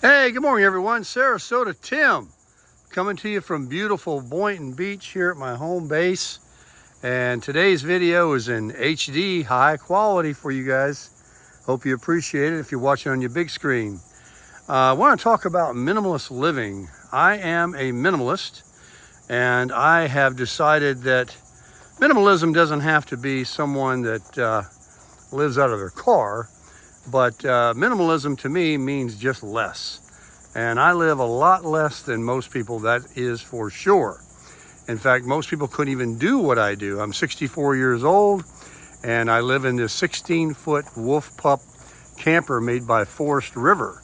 Hey, good morning everyone. Sarasota Tim coming to you from beautiful Boynton Beach here at my home base. And today's video is in HD, high quality for you guys. Hope you appreciate it if you're watching on your big screen. I want to talk about minimalist living. I am a minimalist, and I have decided that minimalism doesn't have to be someone that lives out of their car. But minimalism to me means just less. And I live a lot less than most people, that is for sure. In fact, most people couldn't even do what I do. I'm 64 years old, and I live in this 16-foot wolf pup camper made by Forest River.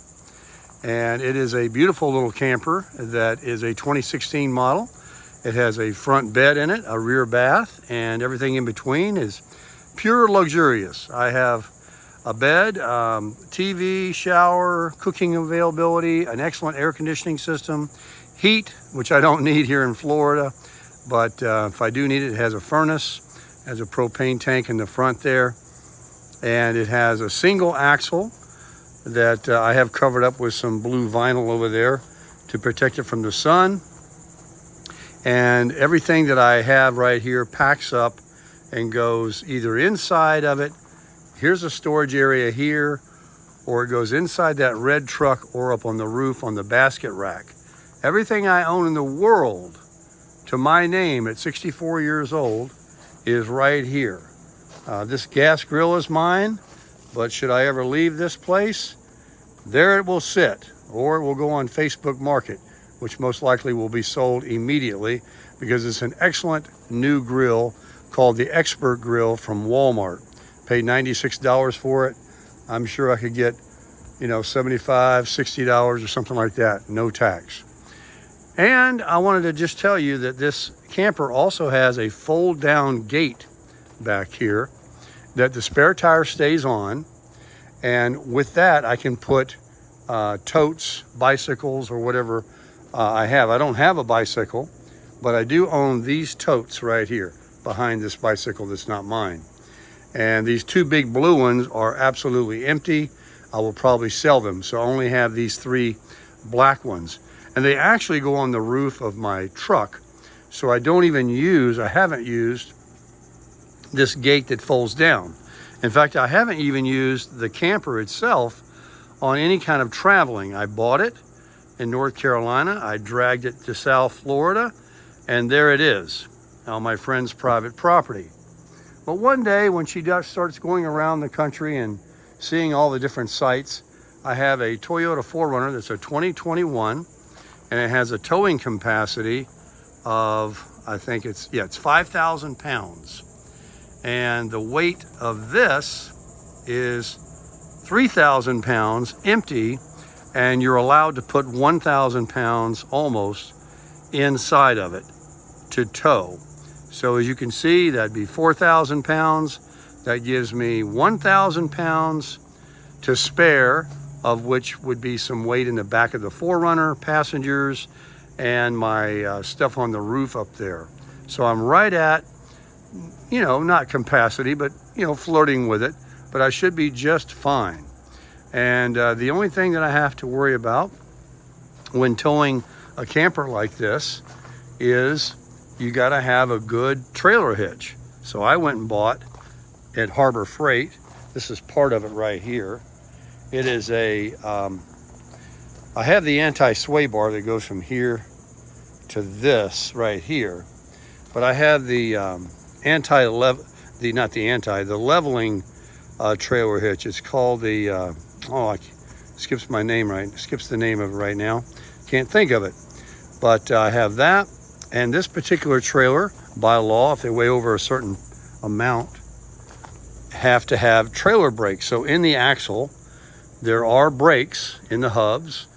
And it is a beautiful little camper that is a 2016 model. It has a front bed in it, a rear bath, and everything in between is pure luxurious. I have a bed, TV, shower, cooking availability, an excellent air conditioning system, heat, which I don't need here in Florida, but if I do need it, it has a furnace, has a propane tank in the front there, and it has a single axle that I have covered up with some blue vinyl over there to protect it from the sun. And everything that I have right here packs up and goes either inside of it. Here's a storage area here, or it goes inside that red truck or up on the roof on the basket rack. Everything I own in the world to my name at 64 years old is right here. This gas grill is mine, but should I ever leave this place, there it will sit, or it will go on Facebook Market, which most likely will be sold immediately because it's an excellent new grill called the Expert Grill from Walmart. Paid $96 for it. I'm sure I could get, $75, $60 or something like that, no tax. And I wanted to just tell you that this camper also has a fold down gate back here that the spare tire stays on. And with that, I can put totes, bicycles, or whatever I have. I don't have a bicycle, but I do own these totes right here behind this bicycle that's not mine. And these two big blue ones are absolutely empty. I will probably sell them. So I only have these three black ones. And they actually go on the roof of my truck. So I haven't used this gate that folds down. In fact, I haven't even used the camper itself on any kind of traveling. I bought it in North Carolina. I dragged it to South Florida, and there it is on my friend's private property. But one day when she starts going around the country and seeing all the different sites, I have a Toyota 4Runner that's a 2021, and it has a towing capacity of, it's 5,000 pounds. And the weight of this is 3,000 pounds empty, and you're allowed to put 1,000 pounds almost inside of it to tow. So as you can see, that'd be 4,000 pounds. That gives me 1,000 pounds to spare, of which would be some weight in the back of the 4Runner, passengers, and my stuff on the roof up there. So I'm right at, not capacity, but, flirting with it. But I should be just fine. And the only thing that I have to worry about when towing a camper like this is you got to have a good trailer hitch. So I went and bought at Harbor Freight. This is part of it right here. It is I have the anti-sway bar that goes from here to this right here. But I have the leveling trailer hitch. It's called the, skips the name of it right now. Can't think of it. But I have that. And this particular trailer, by law, if they weigh over a certain amount, have to have trailer brakes. So in the axle, there are brakes in the hubs,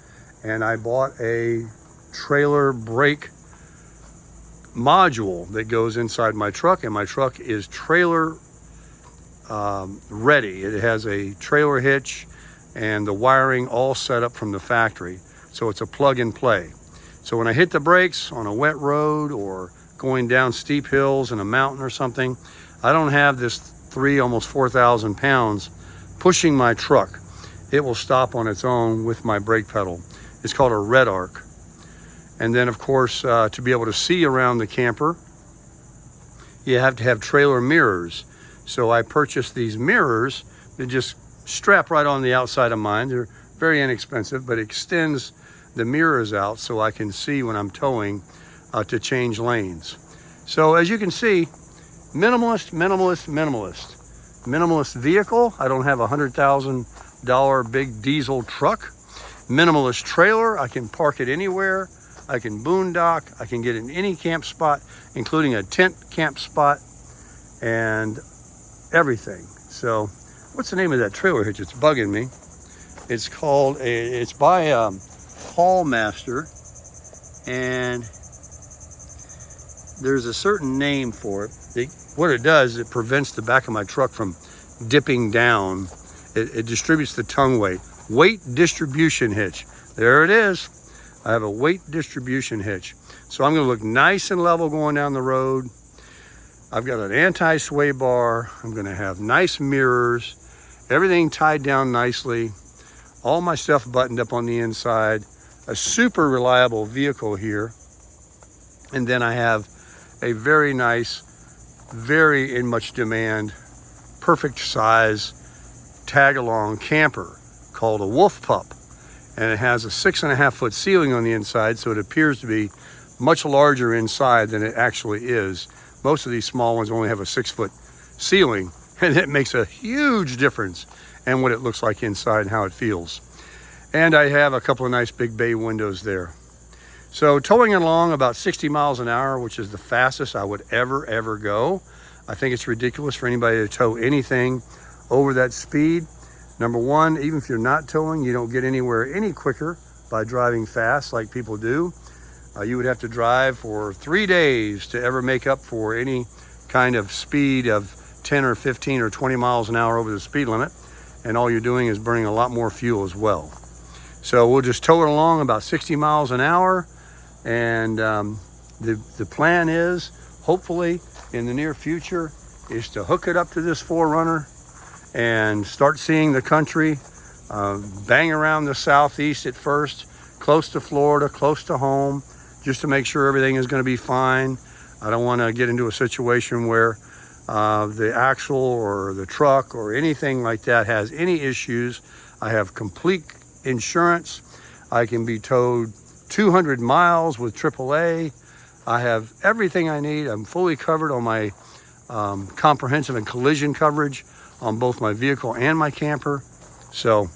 and I bought a trailer brake module that goes inside my truck, and my truck is trailer ready. It has a trailer hitch and the wiring all set up from the factory. So it's a plug and play. So when I hit the brakes on a wet road or going down steep hills in a mountain or something, I don't have this almost 4,000 pounds pushing my truck. it will stop on its own with my brake pedal. It's called a red arc. And then of course, to be able to see around the camper, you have to have trailer mirrors. So I purchased these mirrors that just strap right on the outside of mine. They're very inexpensive, but it extends the mirrors out so I can see when I'm towing to change lanes. So as you can see, minimalist, minimalist, minimalist. Minimalist vehicle. I don't have a $100,000 big diesel truck. Minimalist trailer. I can park it anywhere. I can boondock. I can get in any camp spot, including a tent camp spot and everything. So what's the name of that trailer hitch? It's bugging me. It's called it's by Haul Master, and there's a certain name for it. What it does, it prevents the back of my truck from dipping down. It distributes the tongue weight. Weight distribution hitch. There it is. I have a weight distribution hitch. So I'm going to look nice and level going down the road. I've got an anti-sway bar. I'm going to have nice mirrors. Everything tied down nicely. All my stuff buttoned up on the inside. A super reliable vehicle here. And then I have a very nice, very in much demand, perfect size tag-along camper called a Wolf Pup. And it has a 6.5 foot ceiling on the inside, so it appears to be much larger inside than it actually is. Most of these small ones only have a 6 foot ceiling, and it makes a huge difference in what it looks like inside and how it feels. And I have a couple of nice big bay windows there. So towing along about 60 miles an hour, which is the fastest I would ever go. I think it's ridiculous for anybody to tow anything over that speed. Number one, even if you're not towing, you don't get anywhere any quicker by driving fast like people do. You would have to drive for 3 days to ever make up for any kind of speed of 10 or 15 or 20 miles an hour over the speed limit. And all you're doing is burning a lot more fuel as well. So we'll just tow it along about 60 miles an hour. And the plan is, hopefully in the near future, is to hook it up to this 4Runner and start seeing the country, bang around the southeast at first, close to Florida, close to home, just to make sure everything is going to be fine. I don't want to get into a situation where the axle or the truck or anything like that has any issues. I have complete insurance. I can be towed 200 miles with AAA. I have everything I need. I'm fully covered on my comprehensive and collision coverage on both my vehicle and my camper. So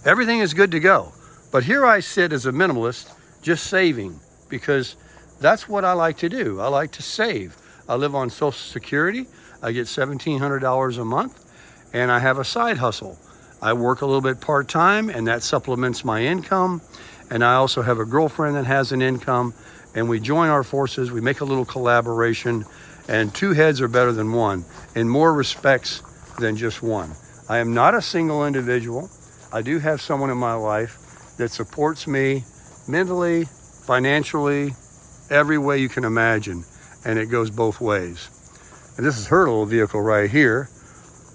everything is good to go. But here I sit as a minimalist, just saving, because that's what I like to do. I like to save. I live on Social Security. I get $1,700 a month, and I have a side hustle. I work a little bit part-time, and that supplements my income. And I also have a girlfriend that has an income, and we join our forces. We make a little collaboration, and two heads are better than one in more respects than just one. I am not a single individual. I do have someone in my life that supports me mentally, financially, every way you can imagine, and it goes both ways. And this is her little vehicle right here,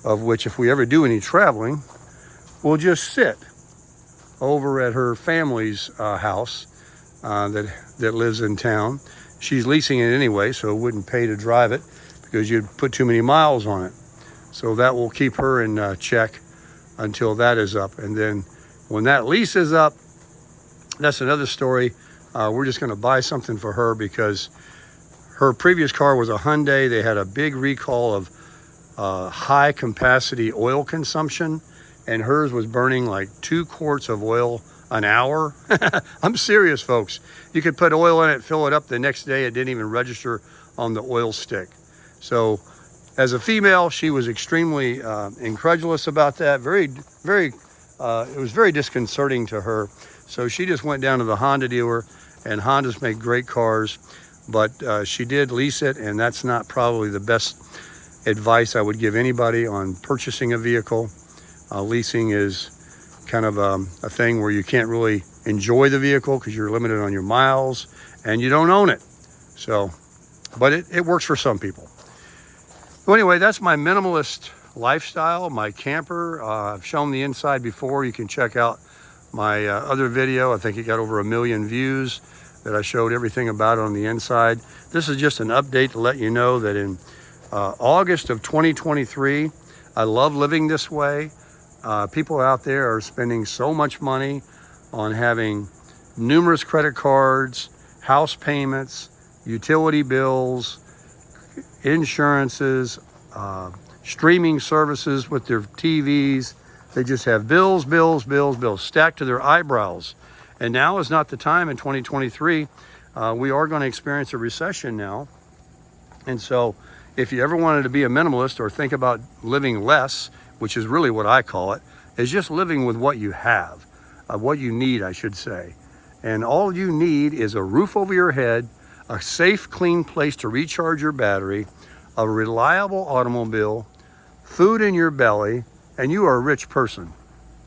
of which if we ever do any traveling, we'll just sit over at her family's house that lives in town. She's leasing it anyway, so it wouldn't pay to drive it because you'd put too many miles on it. So that will keep her in check until that is up. And then when that lease is up, that's another story. We're just going to buy something for her because her previous car was a Hyundai. They had a big recall of high capacity oil consumption, and hers was burning like 2 quarts of oil an hour. I'm serious, folks. You could put oil in it, fill it up the next day. It didn't even register on the oil stick. So as a female, she was extremely incredulous about that. It was very disconcerting to her. So she just went down to the Honda dealer, and Hondas make great cars, but she did lease it, and that's not probably the best advice I would give anybody on purchasing a vehicle. Leasing is kind of a thing where you can't really enjoy the vehicle because you're limited on your miles and you don't own it. So, but it works for some people. So anyway, that's my minimalist lifestyle, my camper. I've shown the inside before. You can check out my other video. I think it got over 1 million views that I showed everything about it on the inside. This is just an update to let you know that in August of 2023, I love living this way. People out there are spending so much money on having numerous credit cards, house payments, utility bills, insurances, streaming services with their TVs. They just have bills, bills, bills, bills stacked to their eyebrows. And now is not the time in 2023. We are going to experience a recession now. And so if you ever wanted to be a minimalist or think about living less, which is really what I call it, is just living with what you have, what you need, I should say. And all you need is a roof over your head, a safe, clean place to recharge your battery, a reliable automobile, food in your belly, and you are a rich person.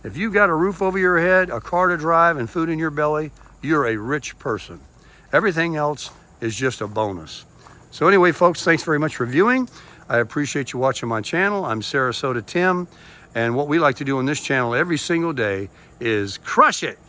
If you've got a roof over your head, a car to drive, and food in your belly, you're a rich person. Everything else is just a bonus. So anyway, folks, thanks very much for viewing. I appreciate you watching my channel. I'm Sarasota Tim, and what we like to do on this channel every single day is crush it.